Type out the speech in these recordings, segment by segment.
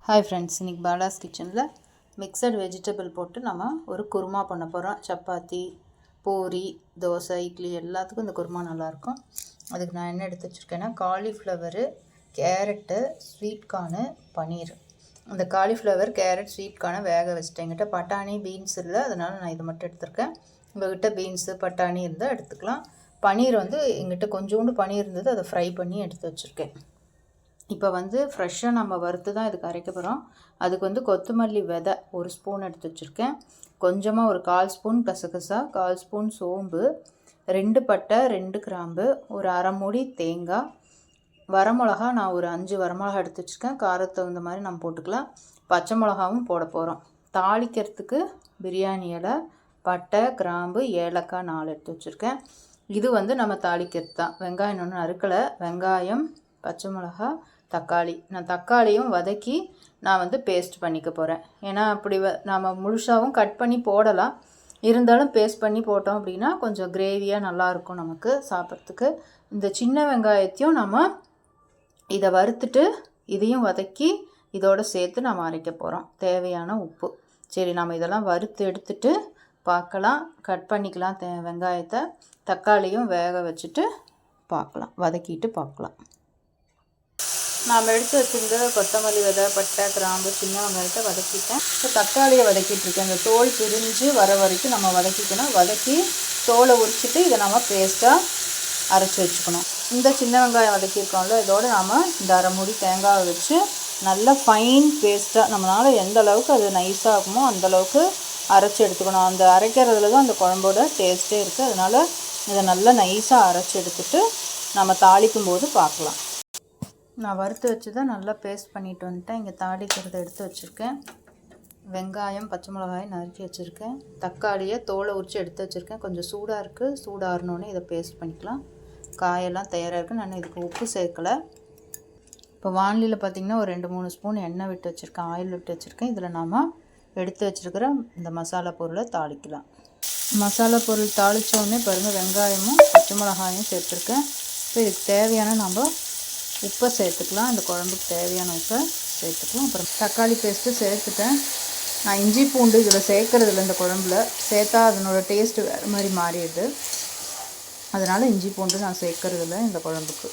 Hi friends, இன்றைக்கி பாலாஸ் கிச்சனில் mixed vegetable போட்டு நம்ம ஒரு குருமா பண்ண போகிறோம். சப்பாத்தி, பூரி, தோசை, இட்லி எல்லாத்துக்கும் இந்த குருமா நல்லாயிருக்கும். அதுக்கு நான் என்ன எடுத்து வச்சுருக்கேன்னா, காலிஃப்ளவரு, கேரட்டு, ஸ்வீட் கார்னு, பன்னீர். இந்த காலிஃப்ளவர், கேரட், ஸ்வீட் கார்னை வேக வச்சுட்டேன். என்கிட்ட பட்டாணி, பீன்ஸ் இல்லை, அதனால் நான் இதை மட்டும் எடுத்துருக்கேன். உங்கள்கிட்ட பீன்ஸு, பட்டாணி இருந்தால் எடுத்துக்கலாம். பன்னீர் எங்கிட்ட கொஞ்சோண்டு பன்னீர் இருந்தது, அதை ஃப்ரை பண்ணி எடுத்து வச்சுருக்கேன். இப்போ ஃப்ரெஷ்ஷாக நம்ம வறுத்து தான் இதுக்கு அரைக்க போகிறோம். அதுக்கு கொத்தமல்லி விதை ஒரு ஸ்பூன் எடுத்து வச்சுருக்கேன். கொஞ்சமாக ஒரு 1/4 ஸ்பூன் கசகசா, 1/4 ஸ்பூன் சோம்பு, 2 பட்டை, 2 கிராம்பு, ஒரு அரை மூடி தேங்காய், வரமிளகா. நான் ஒரு 5 வரமிளகா எடுத்து வச்சுருக்கேன். காரத்தை தகுந்த மாதிரி நம்ம போட்டுக்கலாம். பச்சை மிளகாவும் போட போகிறோம். தாளிக்கிறதுக்கு பிரியாணி இலை, பட்டை, கிராம்பு, ஏலக்காய் 4 எடுத்து வச்சுருக்கேன். இது நம்ம தாளிக்கிறது தான். வெங்காயம் ஒன்று நறுக்கலை. வெங்காயம், பச்சை மிளகா, தக்காளி. நான் தக்காளியும் வதக்கி நான் பேஸ்ட் பண்ணிக்க போகிறேன். ஏன்னா அப்படி நாம் முழுசாகவும் கட் பண்ணி போடலாம். இருந்தாலும் பேஸ்ட் பண்ணி போட்டோம் அப்படின்னா கொஞ்சம் கிரேவியாக நல்லாயிருக்கும் நமக்கு சாப்பிட்றதுக்கு. இந்த சின்ன வெங்காயத்தையும் நம்ம இதை வறுத்துட்டு இதையும் வதக்கி இதோடு சேர்த்து நம்ம அரைக்க போகிறோம். தேவையான உப்பு. சரி, நம்ம இதெல்லாம் வறுத்து எடுத்துட்டு பார்க்கலாம். கட் பண்ணிக்கலாம் வெங்காயத்தை. தக்காளியும் வேக வச்சுட்டு பார்க்கலாம், வதக்கிட்டு பார்க்கலாம். நாம் எடுத்து வச்சுருந்த கொத்தமல்லி விதை, பட்டை, கிராம்பு, சின்ன வெங்காயத்தை வதக்கிட்டேன். இப்போ தக்காளியை வதக்கிட்டுருக்கேன். இந்த தோல் பிரிஞ்சு வர வரைக்கும் நம்ம வதக்கிக்கணும். வதக்கி தோலை உரிச்சிட்டு இதை நம்ம பேஸ்ட்டாக அரைச்சி வச்சுக்கணும். இந்த சின்ன வெங்காயம் வதக்கியிருக்கோம்ல, இதோடு நாம் இந்த அரை மூடி தேங்காயை வச்சு நல்லா ஃபைன் பேஸ்ட்டாக நம்மளால் எந்த அளவுக்கு அது நைஸாக ஆகுமோ அந்தளவுக்கு அரைச்சி எடுத்துக்கணும். அந்த அரைக்கிறதுல தான் அந்த குழம்போட டேஸ்ட்டே இருக்குது. அதனால் இதை நல்லா நைஸாக அரைச்சி எடுத்துகிட்டு நம்ம தாளிக்கும் போது பார்க்கலாம். நான் வறுத்து வச்சு தான் நல்லா பேஸ்ட் பண்ணிட்டு வந்துட்டேன். இங்கே தாளிக்கிறத எடுத்து வச்சுருக்கேன். வெங்காயம், பச்சை மிளகாய் நறுக்கி வச்சுருக்கேன். தக்காளியை தோலை உரித்து எடுத்து வச்சுருக்கேன். கொஞ்சம் சூடாக இருக்குது. சூடாகணுன்னு இதை பேஸ்ட் பண்ணிக்கலாம். காயெல்லாம் தயாராக இருக்குது. நான் இதுக்கு உப்பு சேர்க்கலை. இப்போ வானிலையில் பார்த்திங்கன்னா ஒரு 2-3 ஸ்பூன் எண்ணெய் விட்டு வச்சுருக்கேன், ஆயில் விட்டு வச்சுருக்கேன். இதில் நாம் எடுத்து வச்சுருக்கிற இந்த மசாலா பொருளை தாளிக்கலாம். மசாலா பொருள் தாளித்தோடனே பாருங்கள், வெங்காயமும் பச்சை மிளகாயும் சேர்த்துருக்கேன். இப்போ இதுக்கு தேவையான நம்ம உப்பை சேர்த்துக்கலாம். இந்த குழம்புக்கு தேவையான உப்பை சேர்த்துக்கலாம். அப்புறம் தக்காளி பேஸ்ட்டு சேர்த்துட்டேன். நான் இஞ்சி பூண்டு இதில் சேர்க்குறதில்ல. இந்த குழம்புல சேர்த்தா அதனோட டேஸ்ட்டு வேறு மாதிரி மாறிடுது. அதனால் இஞ்சி பூண்டு நான் சேர்க்குறதில்ல இந்த குழம்புக்கு.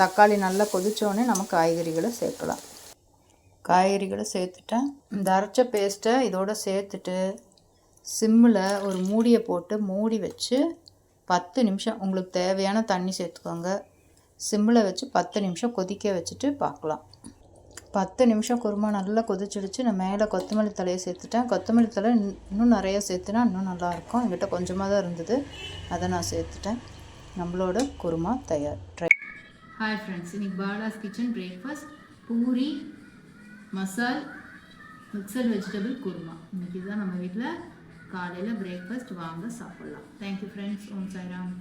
தக்காளி நல்லா கொதித்தோடனே நம்ம காய்கறிகளை சேர்க்கலாம். காய்கறிகளை சேர்த்துட்டேன். இந்த அரைச்ச பேஸ்ட்டை இதோடு சேர்த்துட்டு சிம்மில் ஒரு மூடியை போட்டு மூடி வச்சு 10 நிமிஷம் உங்களுக்கு தேவையான தண்ணி சேர்த்துக்கோங்க. சிம்மில் வச்சு 10 நிமிஷம் கொதிக்க வச்சுட்டு பார்க்கலாம். 10 நிமிஷம் குருமா நல்லா கொதிச்சிடுச்சு. நான் மேலே கொத்தமல்லி தலையை சேர்த்துட்டேன். கொத்தமல்லி தலை இன்னும் நிறையா சேர்த்துனா இன்னும் நல்லாயிருக்கும். என்கிட்ட கொஞ்சமாக தான் இருந்தது, அதை நான் சேர்த்துட்டேன். நம்மளோட குருமா தயார். ஹாய் ஃப்ரெண்ட்ஸ், இன்றைக்கி பாலாஸ் கிச்சன் பிரேக்ஃபாஸ்ட் பூரி, மசால், மிக்சட் வெஜிடபிள் குருமா. இன்றைக்கி தான் நம்ம வீட்டில் காலையில் பிரேக்ஃபாஸ்ட். வாங்க சாப்பிட்லாம். Thank you friends. ஓம் சாய்ராம்.